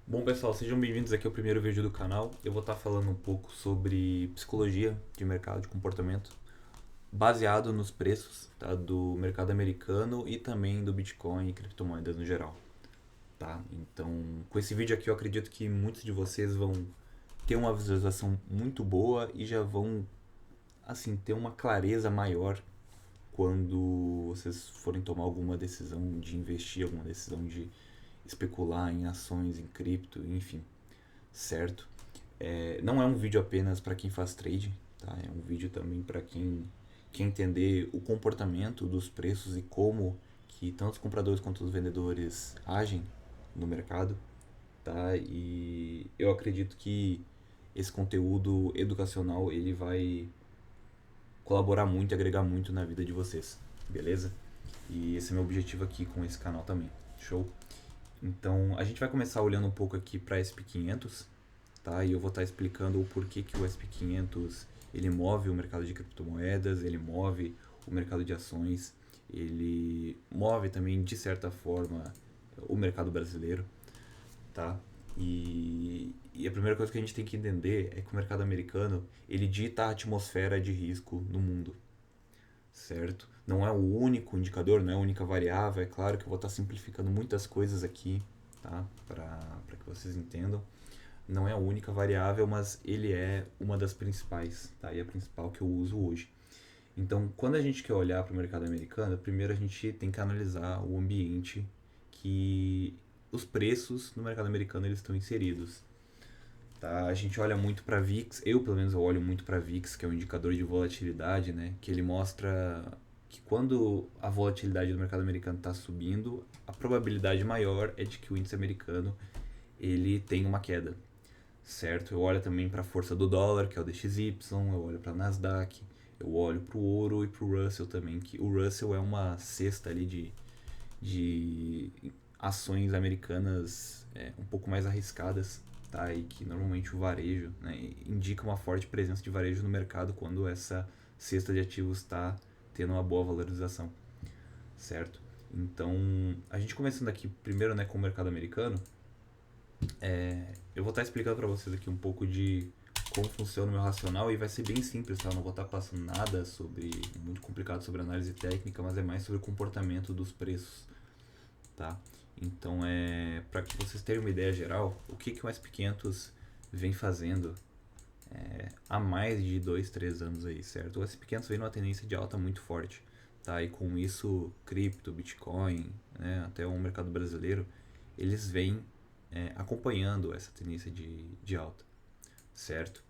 Bom, pessoal, sejam bem-vindos aqui ao primeiro vídeo do canal. Eu vou estar falando um pouco sobre psicologia de mercado de comportamento, baseado nos preços, tá, do mercado americano e também do Bitcoin e criptomoedas no geral, tá? Então, com esse vídeo aqui eu acredito que muitos de vocês vão ter uma visualização muito boa e já vão, assim, ter uma clareza maior quando vocês forem tomar alguma decisão de investir, alguma decisão de especular em ações, em cripto, enfim, certo? Não é um vídeo apenas para quem faz trade, tá? É um vídeo também para quem quer entender o comportamento dos preços e como que tanto os compradores quanto os vendedores agem no mercado, tá? E eu acredito que esse conteúdo educacional ele vai colaborar muito e agregar muito na vida de vocês, beleza? E esse é meu objetivo aqui com esse canal também, show? Então a gente vai começar olhando um pouco aqui para SP500, tá? E eu vou estar explicando o porquê que o SP500 ele move o mercado de criptomoedas, ele move o mercado de ações, ele move também de certa forma o mercado brasileiro, tá? E a primeira coisa que a gente tem que entender é que o mercado americano ele dita a atmosfera de risco no mundo, certo? Não é o único indicador, não é a única variável. É claro que eu vou estar simplificando muitas coisas aqui, tá? Para que vocês entendam. Não é a única variável, mas ele é uma das principais, tá? E a principal que eu uso hoje. Então, quando a gente quer olhar para o mercado americano, primeiro a gente tem que analisar o ambiente que os preços no mercado americano eles estão inseridos. Tá? A gente olha muito para VIX, eu pelo menos eu olho muito para VIX, que é um indicador de volatilidade, né? Que ele mostra que quando a volatilidade do mercado americano está subindo, a probabilidade maior é de que o índice americano ele tenha uma queda, certo? Eu olho também para a força do dólar, que é o DXY, eu olho para a Nasdaq, eu olho para o ouro e para o Russell também, que o Russell é uma cesta ali de ações americanas um pouco mais arriscadas, tá? E que normalmente o varejo, né, indica uma forte presença de varejo no mercado quando essa cesta de ativos está tendo uma boa valorização, certo? Então, a gente começando aqui primeiro, né, com o mercado americano, eu vou estar explicando para vocês aqui um pouco de como funciona o meu racional e vai ser bem simples, tá? Eu não vou estar passando nada sobre muito complicado sobre análise técnica, mas é mais sobre o comportamento dos preços, tá? Então, para que vocês tenham uma ideia geral, o que o SP500 vem fazendo há mais de 2 3 anos aí, certo? O SP500 vem numa tendência de alta muito forte, tá? E com isso, cripto, Bitcoin, né, até o mercado brasileiro, eles vêm acompanhando essa tendência de alta, certo?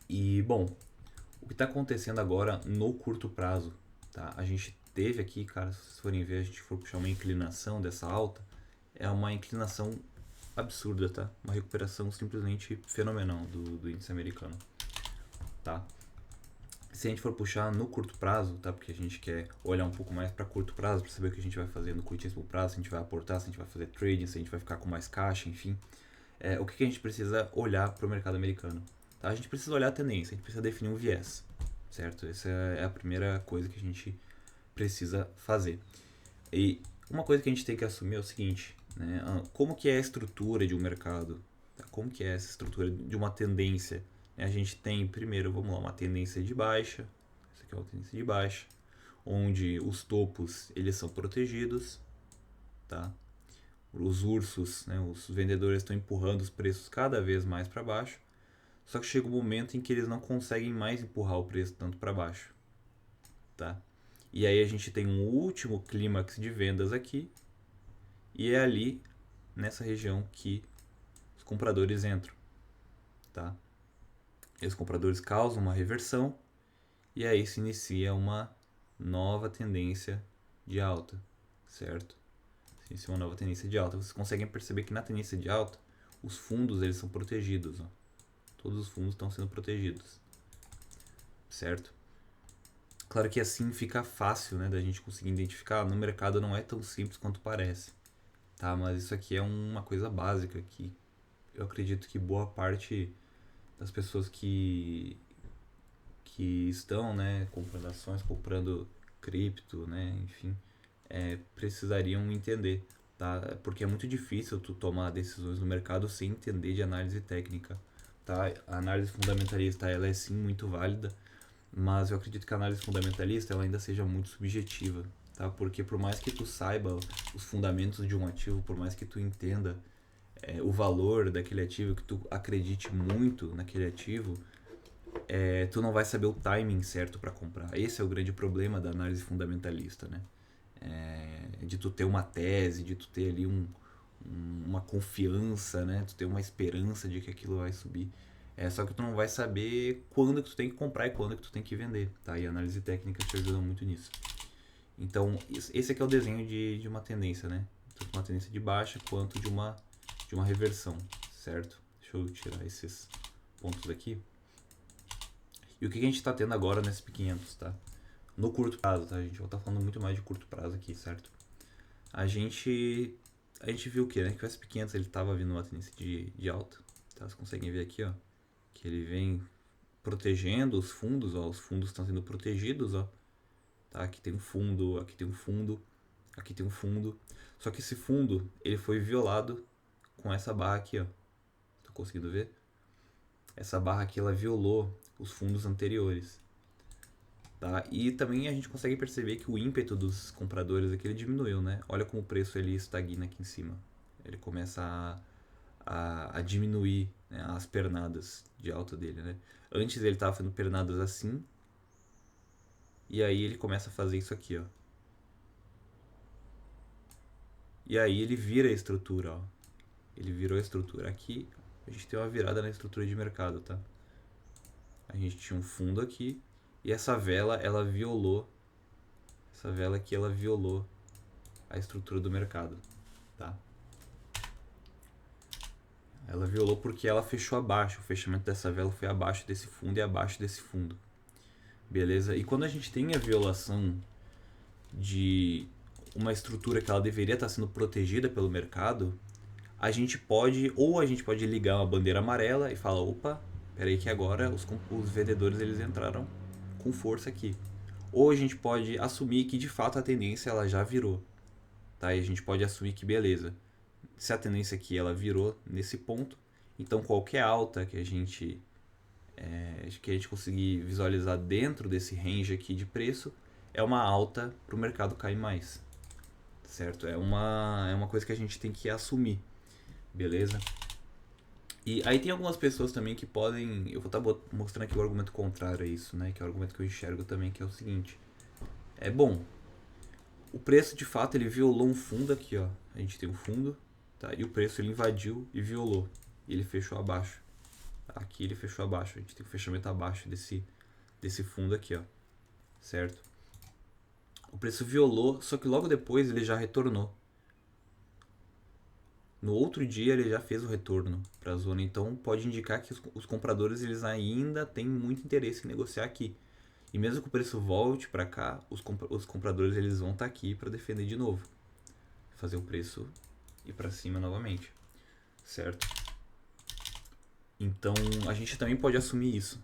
E, bom, o que está acontecendo agora no curto prazo, tá? A gente teve aqui, cara, se vocês forem ver, a gente for puxar uma inclinação dessa alta, é uma inclinação absurda, tá? Uma recuperação simplesmente fenomenal do índice americano, tá? Se a gente for puxar no curto prazo, tá? Porque a gente quer olhar um pouco mais para curto prazo, para saber o que a gente vai fazer no curtíssimo prazo, se a gente vai aportar, se a gente vai fazer trading, se a gente vai ficar com mais caixa, enfim. O que a gente precisa olhar para o mercado americano? Tá? A gente precisa olhar a tendência, a gente precisa definir um viés, certo? Essa é a primeira coisa que a gente precisa fazer. E uma coisa que a gente tem que assumir é o seguinte, né? Como que é a estrutura de um mercado? Como que é essa estrutura de uma tendência? A gente tem, primeiro, vamos lá, uma tendência de baixa. Essa aqui é uma tendência de baixa, onde os topos eles são protegidos, tá? Os ursos, né, os vendedores estão empurrando os preços cada vez mais para baixo. Só que chega um momento em que eles não conseguem mais empurrar o preço tanto para baixo, tá? E aí a gente tem um último clímax de vendas aqui, e é ali nessa região que os compradores entram, tá? E os compradores causam uma reversão e aí se inicia uma nova tendência de alta, certo? Se inicia uma nova tendência de alta. Vocês conseguem perceber que na tendência de alta os fundos eles são protegidos, ó. Todos os fundos estão sendo protegidos, certo? Claro que assim fica fácil, né, da gente conseguir identificar. No mercado não é tão simples quanto parece, tá? Mas isso aqui é uma coisa básica que eu acredito que boa parte das pessoas que estão, né, comprando ações, comprando cripto, né, enfim, precisariam entender, tá? Porque é muito difícil tu tomar decisões no mercado sem entender de análise técnica, tá? A análise fundamentalista, ela é sim muito válida, mas eu acredito que a análise fundamentalista ela ainda seja muito subjetiva, tá? Porque por mais que tu saiba os fundamentos de um ativo, por mais que tu entenda o valor daquele ativo, que tu acredite muito naquele ativo, tu não vai saber o timing certo para comprar. Esse é o grande problema da análise fundamentalista, né? De tu ter uma tese, de tu ter ali uma confiança, né? Tu ter uma esperança de que aquilo vai subir. Só que tu não vai saber quando que tu tem que comprar e quando que tu tem que vender, tá? E a análise técnica te ajuda muito nisso. Então, esse aqui é o desenho de uma tendência, né? Tanto uma tendência de baixa quanto de uma reversão, certo? Deixa eu tirar esses pontos aqui. E o que a gente está tendo agora nesse SP500, tá? No curto prazo, tá? A gente vai estar falando muito mais de curto prazo aqui, certo? A gente viu o que, né? Que o SP500 ele estava vindo uma tendência de alta, tá? Vocês conseguem ver aqui, ó, que ele vem protegendo os fundos, ó, os fundos estão sendo protegidos, ó, tá? Aqui tem um fundo, aqui tem um fundo, aqui tem um fundo. Só que esse fundo, ele foi violado com essa barra aqui, ó. Tá conseguindo ver? Essa barra aqui, ela violou os fundos anteriores. Tá? E também a gente consegue perceber que o ímpeto dos compradores aqui ele diminuiu, né? Olha como o preço ele estagna aqui em cima. Ele começa a diminuir, né, as pernadas de alta dele, né? Antes ele estava fazendo pernadas assim, e aí ele começa a fazer isso aqui, ó. E aí ele vira a estrutura, ó. Ele virou a estrutura. Aqui a gente tem uma virada na estrutura de mercado, tá? A gente tinha um fundo aqui e essa vela ela violou. Essa vela aqui ela violou a estrutura do mercado, tá? Ela violou porque ela fechou abaixo. O fechamento dessa vela foi abaixo desse fundo e abaixo desse fundo. Beleza? E quando a gente tem a violação de uma estrutura que ela deveria estar sendo protegida pelo mercado, a gente pode ligar uma bandeira amarela e falar, opa, peraí que agora os vendedores eles entraram com força aqui. Ou a gente pode assumir que de fato a tendência ela já virou, tá? E a gente pode assumir que beleza, se a tendência aqui ela virou nesse ponto, então qualquer alta que a gente conseguir visualizar dentro desse range aqui de preço é uma alta para o mercado cair mais, certo? É uma coisa que a gente tem que assumir, beleza? E aí tem algumas pessoas também que podem, eu vou estar mostrando aqui o argumento contrário a isso, né? Que é o argumento que eu enxergo também, que é o seguinte: bom, o preço de fato ele violou um fundo aqui, ó. A gente tem um fundo, tá? E o preço ele invadiu e violou. E ele fechou abaixo. Aqui ele fechou abaixo. A gente tem um fechamento abaixo desse fundo aqui, ó. Certo? O preço violou, só que logo depois ele já retornou. No outro dia ele já fez o retorno para a zona, então pode indicar que os compradores eles ainda têm muito interesse em negociar aqui. E mesmo que o preço volte para cá, os compradores eles vão estar aqui para defender de novo, fazer o preço ir para cima novamente, certo? Então a gente também pode assumir isso,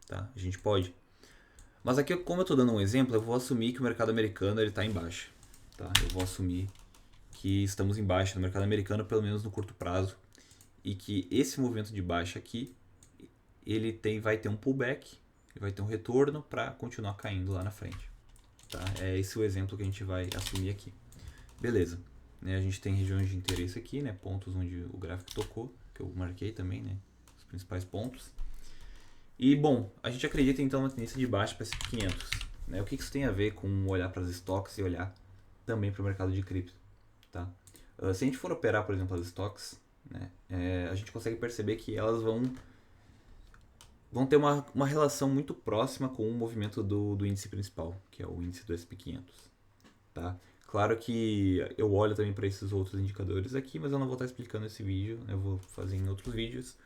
tá? A gente pode. Mas aqui, como eu estou dando um exemplo, eu vou assumir que o mercado americano ele está em baixa, tá? Eu vou assumir que estamos em baixa no mercado americano, pelo menos no curto prazo, e que esse movimento de baixa aqui ele vai ter um pullback, vai ter um retorno para continuar caindo lá na frente, tá? É esse o exemplo que a gente vai assumir aqui. Beleza, né? A gente tem regiões de interesse aqui, né? Pontos onde o gráfico tocou, que eu marquei também, né? Os principais pontos. E bom, a gente acredita então na tendência de baixa para SP500, né? O que isso tem a ver com olhar para as stocks e olhar também para o mercado de cripto, tá? Se a gente for operar, por exemplo, as stocks, né? A gente consegue perceber que elas vão ter uma relação muito próxima com o movimento do índice principal, que é o índice do SP500, tá? Claro que eu olho também para esses outros indicadores aqui, mas eu não vou estar explicando nesse vídeo, né? Eu vou fazer em outros vídeos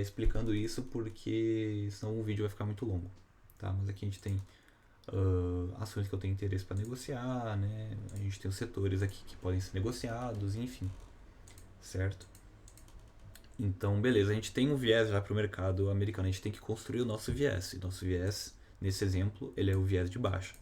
explicando isso, porque senão o vídeo vai ficar muito longo, tá? Mas aqui a gente tem ações que eu tenho interesse para negociar, né? A gente tem os setores aqui que podem ser negociados, enfim, certo? Então, beleza, a gente tem um viés já para o mercado americano, a gente tem que construir o nosso viés. E nosso viés, nesse exemplo, ele é o viés de baixa.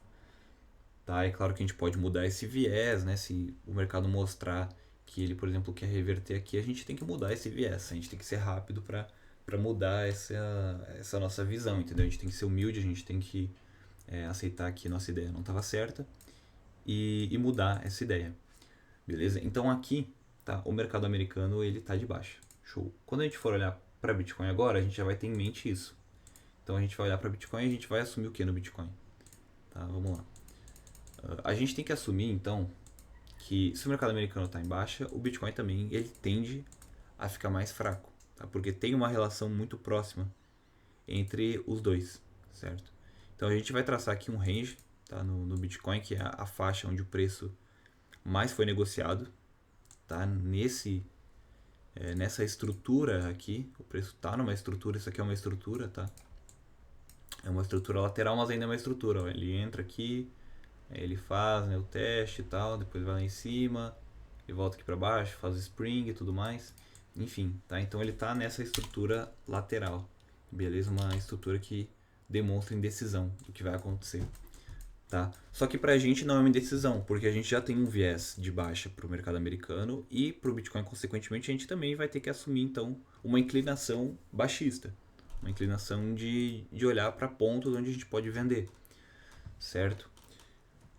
Tá? É claro que a gente pode mudar esse viés, né? Se o mercado mostrar que ele, por exemplo, quer reverter aqui, a gente tem que mudar esse viés. A gente tem que ser rápido para mudar essa nossa visão, entendeu? A gente tem que ser humilde, a gente tem que aceitar que nossa ideia não estava certa e mudar essa ideia, beleza? Então aqui, tá? O mercado americano ele tá de baixa, show. Quando a gente for olhar para Bitcoin agora, a gente já vai ter em mente isso. Então a gente vai olhar para Bitcoin e a gente vai assumir o que no Bitcoin, tá? Vamos lá. A gente tem que assumir então que se o mercado americano está em baixa, o Bitcoin também ele tende a ficar mais fraco, tá? Porque tem uma relação muito próxima entre os dois, certo? Então a gente vai traçar aqui um range, tá? No Bitcoin, que é a faixa onde o preço mais foi negociado, tá? Nessa estrutura aqui, o preço está numa estrutura, isso aqui é uma estrutura, tá? É uma estrutura lateral, mas ainda é uma estrutura, ó. Ele entra aqui, ele faz, né, o teste e tal, depois vai lá em cima e volta aqui para baixo, faz o spring e tudo mais. Enfim, tá? Então ele está nessa estrutura lateral, beleza? Uma estrutura que demonstra indecisão do que vai acontecer, tá? Só que pra gente não é uma indecisão, porque a gente já tem um viés de baixa para o mercado americano e para o Bitcoin, consequentemente, a gente também vai ter que assumir então uma inclinação baixista, uma inclinação de olhar para pontos onde a gente pode vender, certo?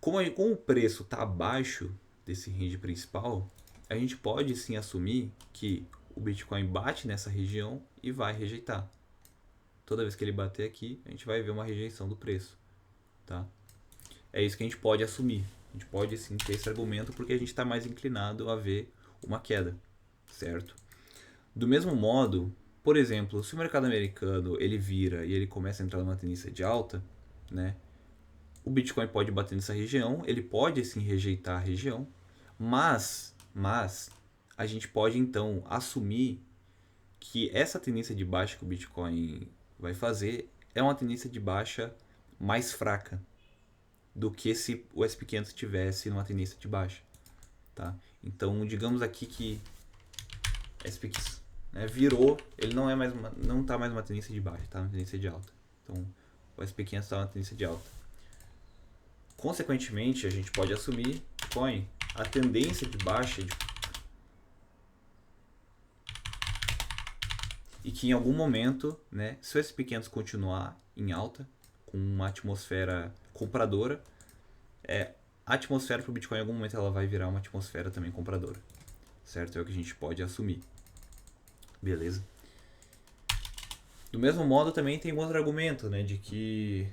Como o preço está abaixo desse range principal, a gente pode sim assumir que o Bitcoin bate nessa região e vai rejeitar. Toda vez que ele bater aqui, a gente vai ver uma rejeição do preço, tá? É isso que a gente pode assumir. A gente pode sim ter esse argumento porque a gente está mais inclinado a ver uma queda, certo? Do mesmo modo, por exemplo, se o mercado americano ele vira e ele começa a entrar numa tendência de alta, né? O Bitcoin pode bater nessa região, ele pode sim rejeitar a região, mas a gente pode então assumir que essa tendência de baixa que o Bitcoin vai fazer é uma tendência de baixa mais fraca do que se o SP500 tivesse numa tendência de baixa, tá? Então, digamos aqui que SP500, né, virou, ele não está mais uma tendência de baixa, está uma tendência de alta. Então, o SP500 está uma tendência de alta. Consequentemente, a gente pode assumir Bitcoin a tendência de baixa e que em algum momento, né, se o SP500 continuar em alta, com uma atmosfera compradora, a atmosfera para o Bitcoin em algum momento ela vai virar uma atmosfera também compradora, certo? É o que a gente pode assumir, beleza? Do mesmo modo também tem um outro argumento, né, de que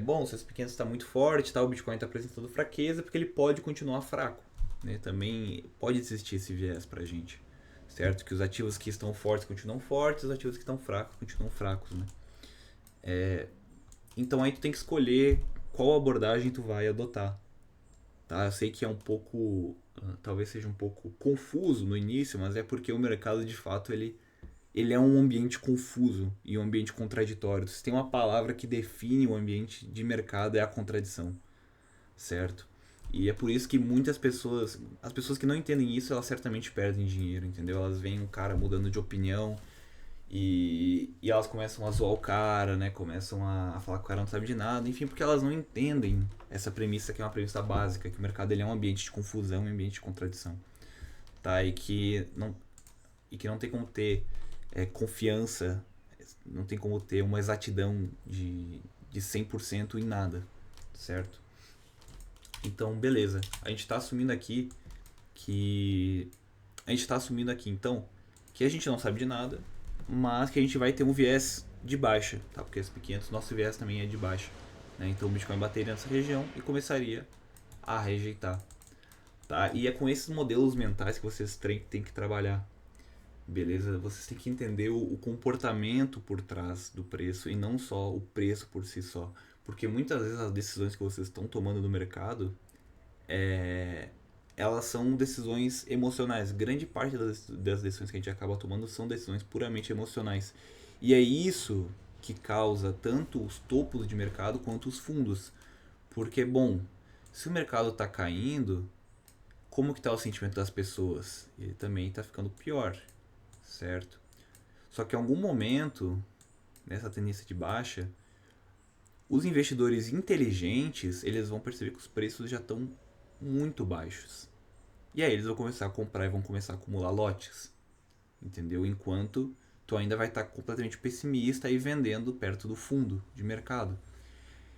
bom, se o SP500 está muito forte, tá, o Bitcoin está apresentando fraqueza porque ele pode continuar fraco, né? Também pode existir esse viés para a gente, certo? Que os ativos que estão fortes continuam fortes, os ativos que estão fracos continuam fracos, né? Então aí tu tem que escolher qual abordagem tu vai adotar, tá? Eu sei que é um pouco, talvez seja um pouco confuso no início, mas é porque o mercado de fato ele é um ambiente confuso e um ambiente contraditório. Se tem uma palavra que define o ambiente de mercado é a contradição, certo? E é por isso que muitas pessoas, as pessoas que não entendem isso, elas certamente perdem dinheiro, entendeu? Elas veem um cara mudando de opinião e elas começam a zoar o cara, né? Começam a falar que o cara não sabe de nada, enfim, porque elas não entendem essa premissa que é uma premissa básica, que o mercado ele é um ambiente de confusão, um ambiente de contradição, tá? E que não tem como ter confiança, não tem como ter uma exatidão de 100% em nada, certo? Então, beleza. A gente está assumindo aqui então que a gente não sabe de nada, mas que a gente vai ter um viés de baixa, tá? Porque SP500, nosso viés também é de baixa, né? Então o Bitcoin bateria nessa região e começaria a rejeitar, tá? E é com esses modelos mentais que vocês têm que trabalhar, beleza? Vocês têm que entender o comportamento por trás do preço e não só o preço por si só. Porque muitas vezes as decisões que vocês estão tomando no mercado, elas são decisões emocionais. Grande parte das decisões que a gente acaba tomando são decisões puramente emocionais. E é isso que causa tanto os topos de mercado quanto os fundos. Porque, bom, se o mercado está caindo, como que está o sentimento das pessoas? Ele também está ficando pior, certo? Só que em algum momento, nessa tendência de baixa, Os investidores inteligentes, eles vão perceber que os preços já estão muito baixos. E aí eles vão começar a comprar e vão começar a acumular lotes. Entendeu? Enquanto tu ainda vai estar completamente pessimista e vendendo perto do fundo de mercado.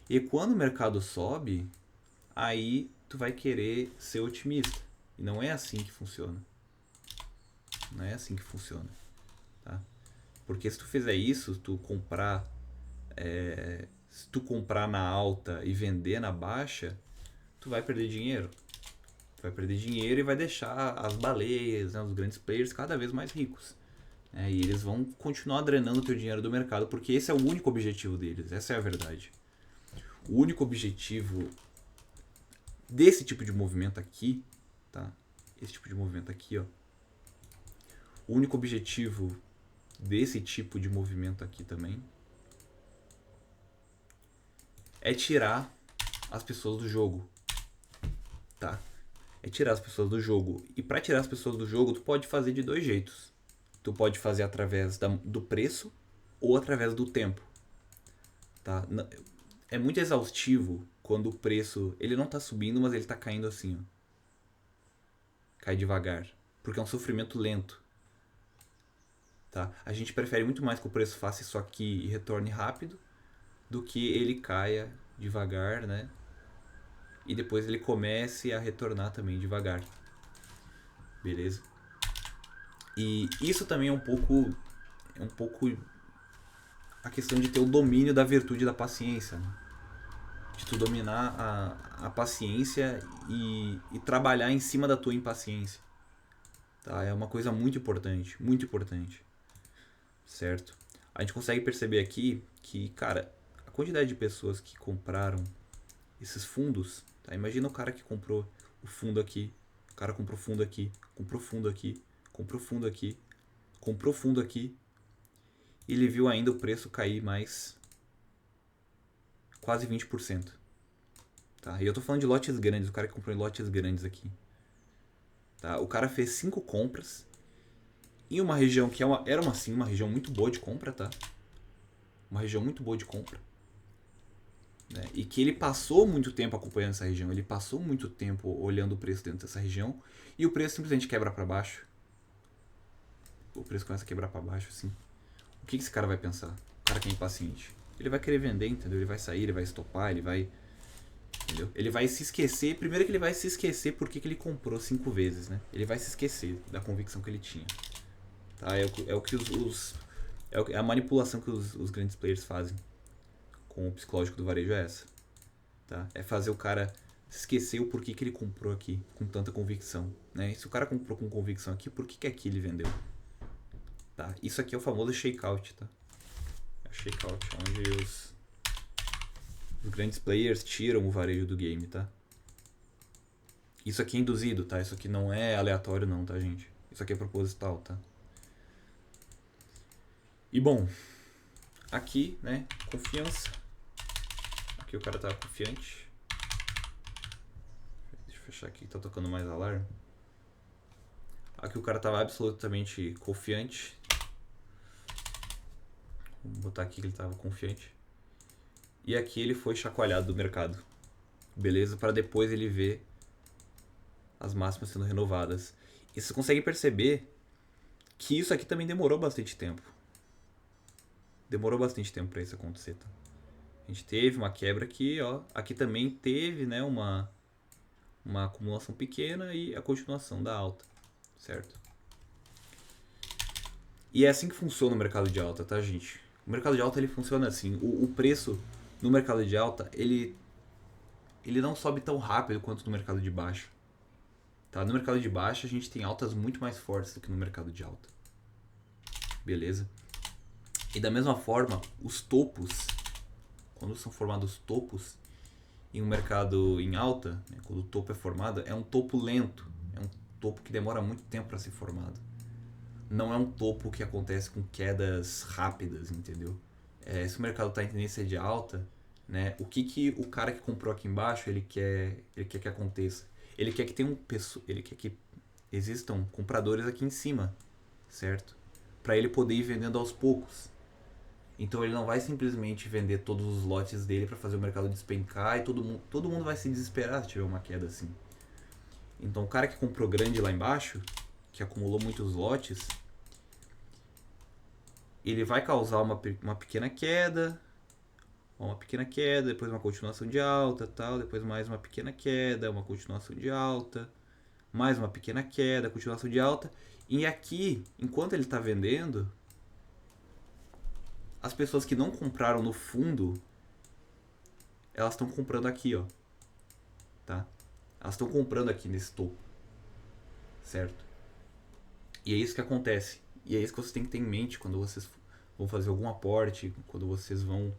E quando o mercado sobe, aí tu vai querer ser otimista. E não é assim que funciona. Não é assim que funciona. Tá? Porque se tu fizer isso, se tu comprar na alta e vender na baixa, tu vai perder dinheiro. Tu vai perder dinheiro e vai deixar as baleias, né, os grandes players cada vez mais ricos. E eles vão continuar drenando o teu dinheiro do mercado, porque esse é o único objetivo deles, essa é a verdade. O único objetivo desse tipo de movimento aqui, tá? Esse tipo de movimento aqui, ó. O único objetivo desse tipo de movimento aqui também é tirar as pessoas do jogo, tá? É tirar as pessoas do jogo. E para tirar as pessoas do jogo, tu pode fazer de dois jeitos. Tu pode fazer através do preço ou através do tempo, tá? É muito exaustivo quando o preço, ele não tá subindo, mas ele tá caindo assim, ó. Cai devagar, porque é um sofrimento lento. Tá? A gente prefere muito mais que o preço faça isso aqui e retorne rápido do que ele caia devagar, né? E depois ele comece a retornar também devagar. Beleza? E isso também é um pouco a questão de ter o domínio da virtude da paciência, né? De tu dominar a paciência e trabalhar em cima da tua impaciência. Tá? É uma coisa muito importante, certo? A gente consegue perceber aqui que, cara, a quantidade de pessoas que compraram esses fundos, tá? Imagina o cara que comprou o fundo aqui, o cara comprou fundo aqui, comprou fundo aqui, comprou fundo aqui, comprou fundo aqui, e ele viu ainda o preço cair mais quase 20%. Tá? E eu tô falando de lotes grandes, o cara que comprou em lotes grandes aqui. Tá? O cara fez 5 compras em uma região que era uma região muito boa de compra, tá? Uma região muito boa de compra. Né? E que ele passou muito tempo acompanhando essa região, ele passou muito tempo olhando o preço dentro dessa região e o preço simplesmente quebra para baixo. O preço começa a quebrar para baixo, assim. O que esse cara vai pensar? O cara que é impaciente. Ele vai querer vender, entendeu? Ele vai sair, ele vai estopar, ele vai... Entendeu? Ele vai se esquecer. Primeiro que ele vai se esquecer porque que ele comprou 5 vezes, né? Ele vai se esquecer da convicção que ele tinha. Tá? É o que é a manipulação que os grandes players fazem com o psicológico do varejo é essa. Tá? É fazer o cara se esquecer o porquê que ele comprou aqui com tanta convicção. Né? E se o cara comprou com convicção aqui, por que aqui ele vendeu? Tá? Isso aqui é o famoso shakeout. Tá? É o shakeout, onde os grandes players tiram o varejo do game. Tá? Isso aqui é induzido, tá? Isso aqui não é aleatório não, tá, gente? Isso aqui é proposital, tá? E bom, aqui, né, confiança. Aqui o cara tá confiante. Deixa eu fechar aqui, tá tocando mais alarme. Aqui o cara tava absolutamente confiante. Vamos botar aqui que ele tava confiante. E aqui ele foi chacoalhado do mercado. Beleza? Para depois ele ver as máximas sendo renovadas. E você consegue perceber que isso aqui também demorou bastante tempo. Demorou bastante tempo para isso acontecer, tá? A gente teve uma quebra aqui, ó. Aqui também teve, né, uma acumulação pequena e a continuação da alta, certo? E é assim que funciona o mercado de alta, tá, gente? O mercado de alta ele funciona assim. O preço no mercado de alta ele não sobe tão rápido quanto no mercado de baixa. Tá? No mercado de baixa a gente tem altas muito mais fortes do que no mercado de alta. Beleza? E da mesma forma, os topos, quando são formados topos em um mercado em alta, né, quando o topo é formado, é um topo lento, é um topo que demora muito tempo para ser formado. Não é um topo que acontece com quedas rápidas, entendeu? Se o mercado está em tendência de alta, né, o que o cara que comprou aqui embaixo ele quer que aconteça? Ele quer que ele quer que existam compradores aqui em cima, certo? Para ele poder ir vendendo aos poucos. Então ele não vai simplesmente vender todos os lotes dele para fazer o mercado despencar e todo mundo vai se desesperar se tiver uma queda assim. Então o cara que comprou grande lá embaixo, que acumulou muitos lotes, ele vai causar uma pequena queda, depois uma continuação de alta, tal, depois mais uma pequena queda, uma continuação de alta, mais uma pequena queda, continuação de alta. E aqui, enquanto ele está vendendo, as pessoas que não compraram no fundo, elas estão comprando aqui, ó. Tá? Elas estão comprando aqui nesse topo. Certo? E é isso que acontece. E é isso que vocês têm que ter em mente quando vocês vão fazer algum aporte, quando vocês vão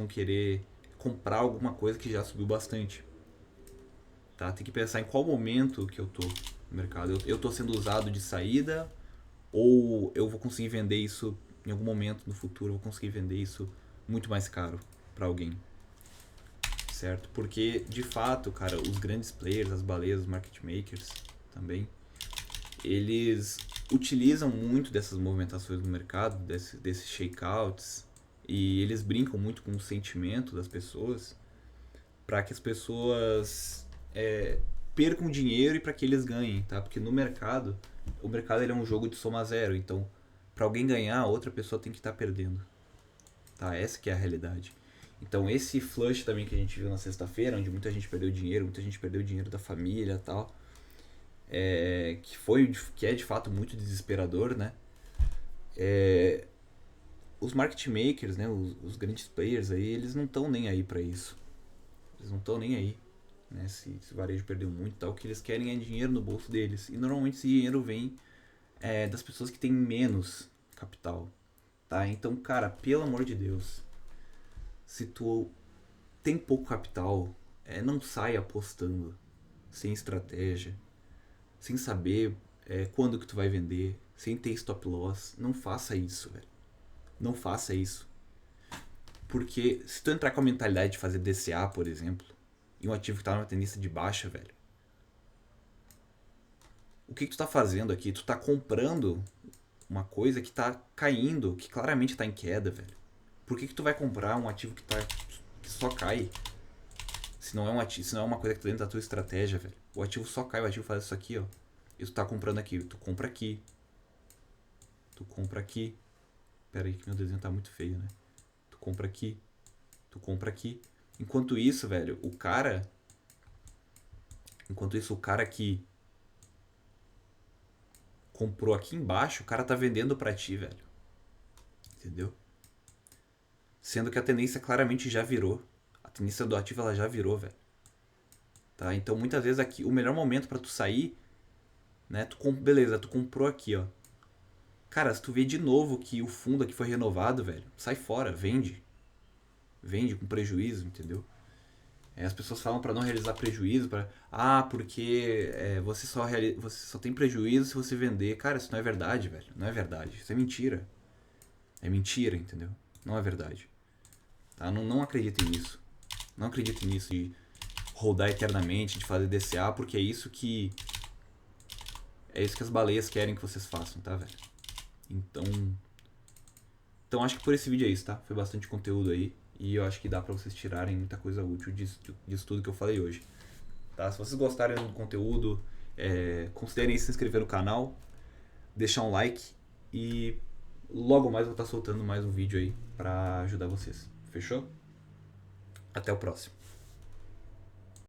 querer comprar alguma coisa que já subiu bastante. Tá? Tem que pensar em qual momento que eu tô no mercado. Eu tô sendo usado de saída ou eu vou conseguir vender isso em algum momento no futuro, eu vou conseguir vender isso muito mais caro para alguém. Certo? Porque, de fato, cara, os grandes players, as baleias, os market makers também, eles utilizam muito dessas movimentações no mercado, desses shakeouts, e eles brincam muito com o sentimento das pessoas para que as pessoas percam dinheiro e para que eles ganhem, tá? Porque no mercado, o mercado ele é um jogo de soma zero, então para alguém ganhar, outra pessoa tem que estar perdendo, tá? Essa que é a realidade. Então esse flush também que a gente viu na sexta-feira, onde muita gente perdeu dinheiro, muita gente perdeu dinheiro da família e tal, que é de fato muito desesperador, né? Os market makers, né, os grandes players aí, eles não estão nem aí para isso. Eles não estão nem aí, né? Se o varejo perdeu muito e tal, o que eles querem é dinheiro no bolso deles. E normalmente esse dinheiro vem das pessoas que têm menos capital, tá? Então, cara, pelo amor de Deus, se tu tem pouco capital, não sai apostando sem estratégia, sem saber quando que tu vai vender, sem ter stop loss. Não faça isso, velho. Não faça isso. Porque se tu entrar com a mentalidade de fazer DCA, por exemplo, e um ativo que tá numa tendência de baixa, velho, o que tu tá fazendo aqui? Tu tá comprando uma coisa que tá caindo, que claramente tá em queda, velho. Por que tu vai comprar um ativo que só cai? Se não é uma coisa que tá dentro da tua estratégia, velho. O ativo só cai, o ativo faz isso aqui, ó. E tu tá comprando aqui, tu compra aqui. Tu compra aqui. Pera aí que meu desenho tá muito feio, né? Tu compra aqui. Tu compra aqui. Enquanto isso, velho, o cara que comprou aqui embaixo, o cara tá vendendo pra ti, velho. Entendeu? Sendo que a tendência claramente já virou. A tendência do ativo ela já virou, velho. Tá? Então muitas vezes aqui o melhor momento pra tu sair, né? Beleza, tu comprou aqui, ó. Cara, se tu vê de novo que o fundo aqui foi renovado, velho, sai fora, vende. Vende com prejuízo, entendeu? As pessoas falam pra não realizar prejuízo, porque você só tem prejuízo se você vender. Cara, isso não é verdade, velho. Não é verdade. Isso é mentira. É mentira, entendeu? Não é verdade. Tá? Não acreditem nisso. Não acreditem nisso de rodar eternamente, de fazer DCA, porque é isso que as baleias querem que vocês façam, tá, velho? Então acho que por esse vídeo é isso, tá? Foi bastante conteúdo aí. E eu acho que dá pra vocês tirarem muita coisa útil disso tudo que eu falei hoje. Tá? Se vocês gostarem do conteúdo, considerem se inscrever no canal, deixar um like e logo mais eu vou estar soltando mais um vídeo aí pra ajudar vocês. Fechou? Até o próximo.